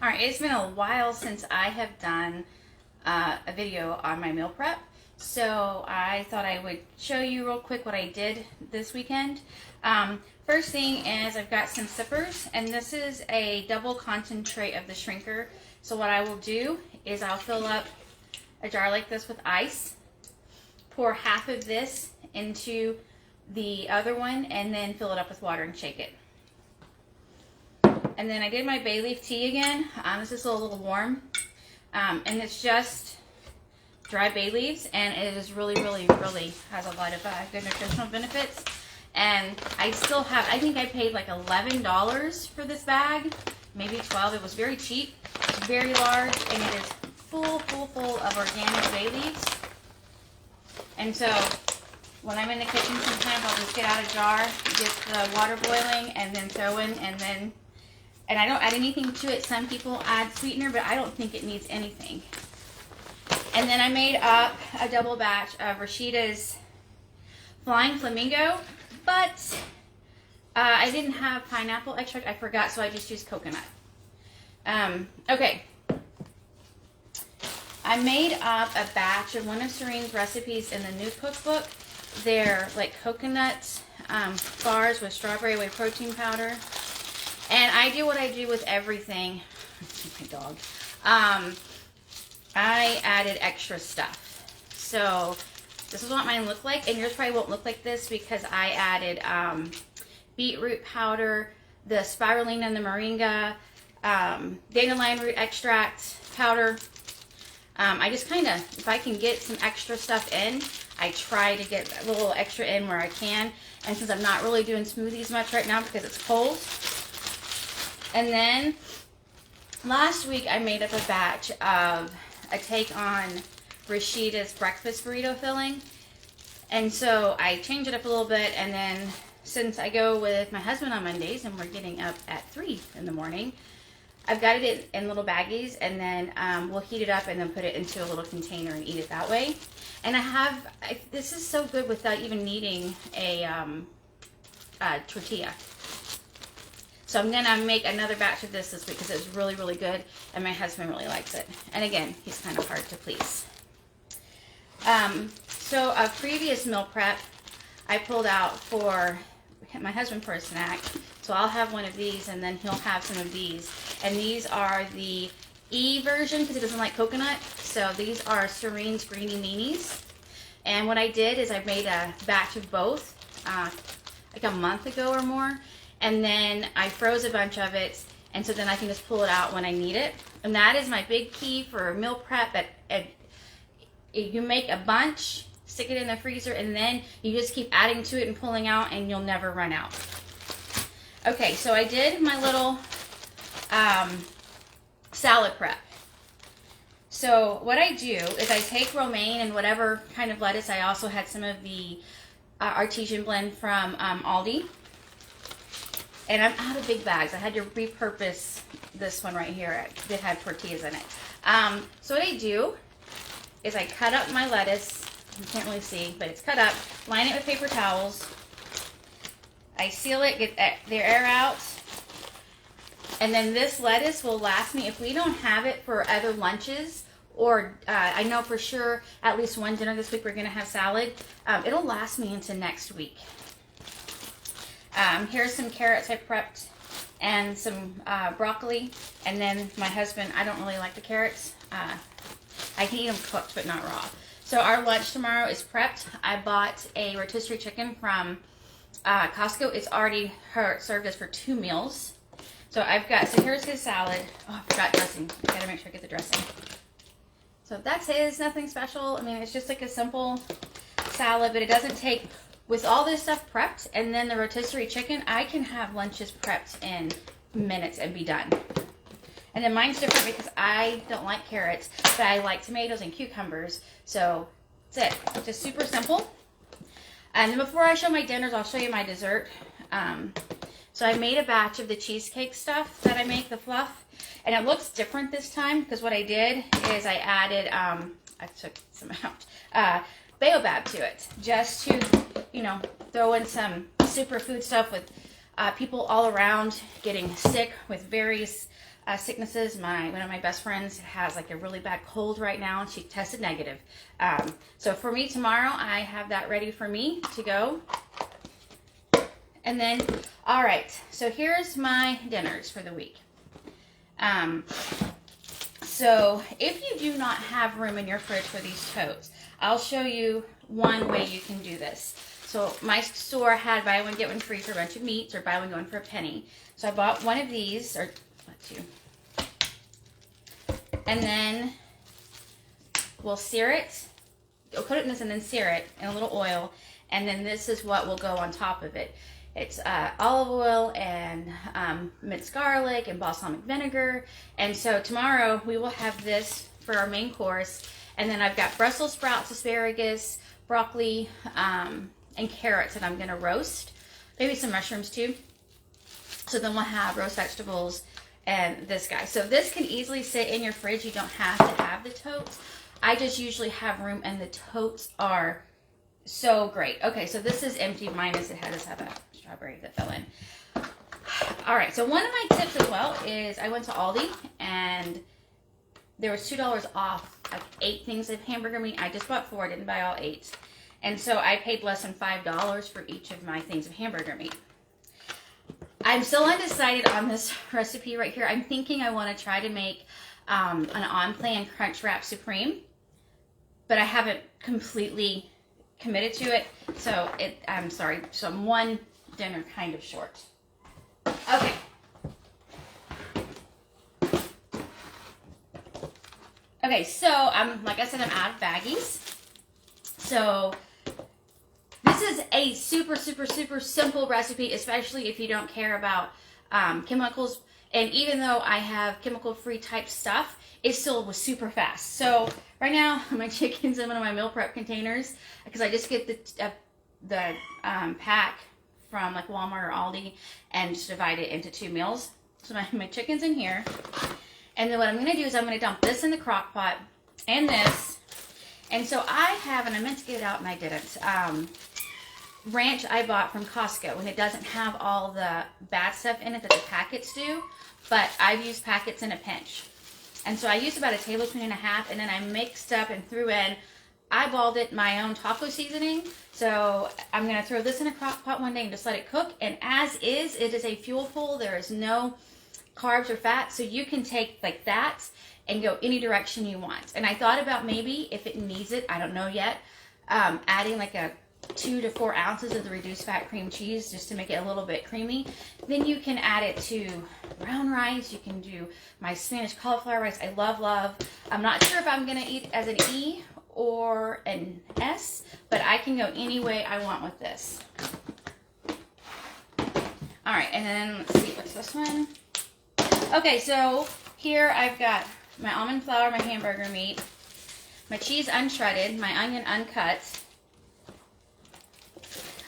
Alright, it's been a while since I have done a video on my meal prep, so I thought I would show you real quick what I did this weekend. First thing is I've got some sippers, and this is a double concentrate of the shrinker. So what I will do is I'll fill up a jar like this with ice, pour half of this into the other one, and then fill it up with water and shake it. And then I did my bay leaf tea again. This is a little warm. And it's just dry bay leaves, and it is really has a lot of good nutritional benefits. And I still have, I think I paid like $11 for this bag, maybe 12. It was very cheap, very large, and it is full of organic bay leaves. And so when I'm in the kitchen sometimes I'll just get out a jar, get the water boiling, and then throw in, and I don't add anything to it. Some people add sweetener, but I don't think it needs anything. And then I made up a double batch of Bruschetta's Flying Flamingo, but I didn't have pineapple extract. I forgot, so I just used coconut. Okay. I made up a batch of one of Serene's recipes in the new cookbook. They're like coconut bars with strawberry whey protein powder. And I do what I do with everything. My dog. I added extra stuff. So this is what mine look like, and yours probably won't look like this because I added beetroot powder, the spirulina and the moringa, dandelion root extract powder. I just kind of, if I can get some extra stuff in, I try to get a little extra in where I can. And since I'm not really doing smoothies much right now because it's cold. And then last week I made up a batch of a take on Bruschetta's breakfast burrito filling. And so I changed it up a little bit, and then since I go with my husband on Mondays and we're getting up at 3 in the morning, I've got it in little baggies, and then we'll heat it up and then put it into a little container and eat it that way. And this is so good without even needing a tortilla. So I'm gonna make another batch of this week because it's really good, and my husband really likes it. And again, he's kind of hard to please. So a previous meal prep I pulled out for my husband for a snack. So I'll have one of these, and then he'll have some of these. And these are the E version because he doesn't like coconut. So these are Serene's Greeny Meanies. And what I did is I made a batch of both like a month ago or more. And then I froze a bunch of it, and so then I can just pull it out when I need it. And that is my big key for meal prep. You make a bunch, stick it in the freezer, and then you just keep adding to it and pulling out, and you'll never run out. Okay, so I did my little salad prep. So what I do is I take romaine and whatever kind of lettuce. I also had some of the artesian blend from Aldi. And I'm out of big bags. I had to repurpose this one right here that had tortillas in it. So what I do is I cut up my lettuce. You can't really see, but it's cut up. Line it with paper towels. I seal it, get the air out. And then this lettuce will last me, if we don't have it for other lunches, or I know for sure at least one dinner this week we're going to have salad, it'll last me into next week. Here's some carrots I prepped, and some broccoli, and then my husband, I don't really like the carrots. I can eat them cooked, but not raw. So our lunch tomorrow is prepped. I bought a rotisserie chicken from Costco. It's already served us for 2 meals. So so here's his salad. Oh, I forgot dressing. I gotta make sure I get the dressing. So that's his, nothing special. I mean, it's just like a simple salad, but it doesn't take... With all this stuff prepped, and then the rotisserie chicken, I can have lunches prepped in minutes and be done. And then mine's different because I don't like carrots, but I like tomatoes and cucumbers. So that's it. Just super simple. And then before I show my dinners, I'll show you my dessert. So I made a batch of the cheesecake stuff that I make, the fluff. And it looks different this time because what I did is I added, I took some out, baobab to it, just to, you know, throw in some superfood stuff with people all around getting sick with various sicknesses. One of my best friends has like a really bad cold right now, and she tested negative. So for me tomorrow, I have that ready for me to go. And then, all right, so here's my dinners for the week. So if you do not have room in your fridge for these totes, I'll show you one way you can do this. So my store had buy one, get one free for a bunch of meats, or buy one, get one for a penny. So I bought one of these, or two. And then we'll sear it. We'll put it in this and then sear it in a little oil. And then this is what will go on top of it. It's olive oil and minced garlic and balsamic vinegar. And so tomorrow we will have this for our main course. And then I've got Brussels sprouts, asparagus, broccoli, and carrots that I'm going to roast. Maybe some mushrooms too. So then we'll have roast vegetables and this guy. So this can easily sit in your fridge. You don't have to have the totes. I just usually have room, and the totes are so great. Okay, so this is empty. Mine is, it does have a strawberry that fell in. All right, so one of my tips as well is I went to Aldi, and there was $2 off like 8 things of hamburger meat. I just bought 4, I didn't buy all 8. And so I paid less than $5 for each of my things of hamburger meat. I'm still undecided on this recipe right here. I'm thinking I want to try to make an on-plan Crunch Wrap Supreme, but I haven't completely committed to it. So I'm sorry, so I'm one dinner kind of short. Okay. Okay, so like I said, I'm out of baggies. So this is a super, super, super simple recipe, especially if you don't care about chemicals. And even though I have chemical-free type stuff, it still was super fast. So right now, my chicken's in one of my meal prep containers because I just get the pack from like Walmart or Aldi and just divide it into 2 meals. So my chicken's in here. And then what I'm going to do is I'm going to dump this in the crock pot and this. And so I have, and I meant to get it out and I didn't, ranch I bought from Costco, and it doesn't have all the bad stuff in it that the packets do, but I've used packets in a pinch. And so I used about 1.5 tablespoons, and then I mixed up and threw in, eyeballed it, my own taco seasoning. So I'm going to throw this in a crock pot one day and just let it cook. And as is, it is a fuel pool. There is no carbs or fat, so you can take like that and go any direction you want. And I thought about maybe, if it needs it, I don't know yet, adding like a 2 to 4 ounces of the reduced fat cream cheese just to make it a little bit creamy. Then you can add it to brown rice. You can do my Spanish cauliflower rice. I love. I'm not sure if I'm going to eat it as an E or an S, but I can go any way I want with this. All right, and then let's see, what's this one? Okay, so here I've got my almond flour, my hamburger meat, my cheese unshredded, my onion uncut.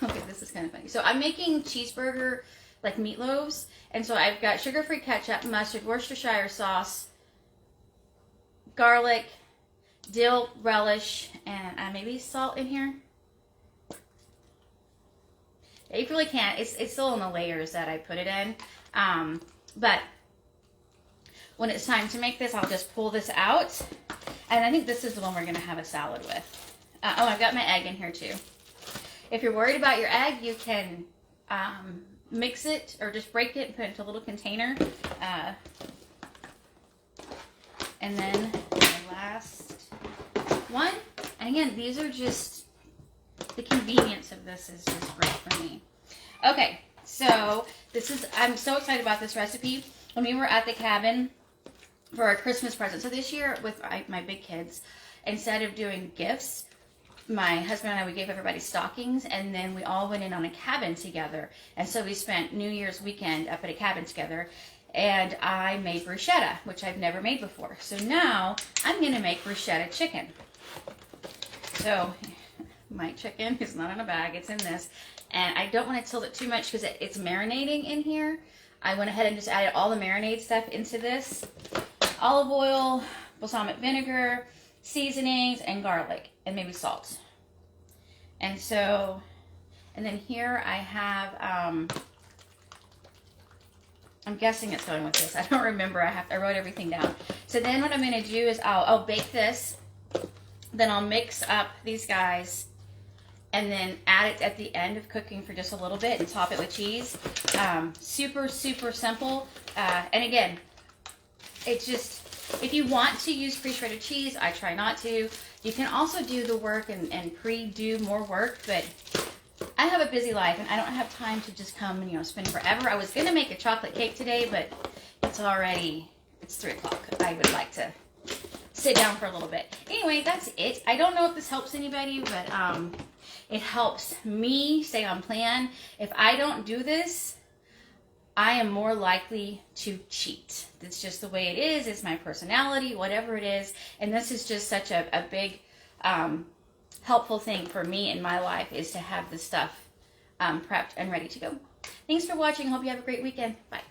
Okay, this is kind of funny. So I'm making cheeseburger, like meatloaves. And so I've got sugar-free ketchup, mustard, Worcestershire sauce, garlic, dill, relish, and maybe salt in here. You really can't. It's still in the layers that I put it in. But when it's time to make this, I'll just pull this out. And I think this is the one we're going to have a salad with. Oh, I've got my egg in here too. If you're worried about your egg, you can mix it or just break it and put it into a little container. And then my last one. And again, these are just, the convenience of this is just great for me. Okay, so this is, I'm so excited about this recipe. When we were at the cabin for our Christmas present, so this year with my big kids, instead of doing gifts, my husband and I, we gave everybody stockings, and then we all went in on a cabin together. And so we spent New Year's weekend up at a cabin together, and I made bruschetta, which I've never made before. So now I'm going to make bruschetta chicken. So my chicken is not in a bag, it's in this. And I don't want to tilt it too much because it's marinating in here. I went ahead and just added all the marinade stuff into this. Olive oil, balsamic vinegar, seasonings, and garlic, and maybe salt. And so, and then here I have I'm guessing it's going with this. I don't remember. I wrote everything down. So then what I'm going to do is I'll bake this. Then I'll mix up these guys and then add it at the end of cooking for just a little bit and top it with cheese. Super, super simple. And again, it's just, if you want to use pre-shredded cheese, I try not to. You can also do the work and pre-do more work, but I have a busy life and I don't have time to just come and, you know, spend forever. I was going to make a chocolate cake today, but it's 3 o'clock. I would like to sit down for a little bit. Anyway, that's it. I don't know if this helps anybody, but it helps me stay on plan. If I don't do this, I am more likely to cheat. That's just the way it is. It's my personality, whatever it is. And this is just such a big helpful thing for me in my life, is to have this stuff prepped and ready to go. Thanks for watching. Hope you have a great weekend. Bye.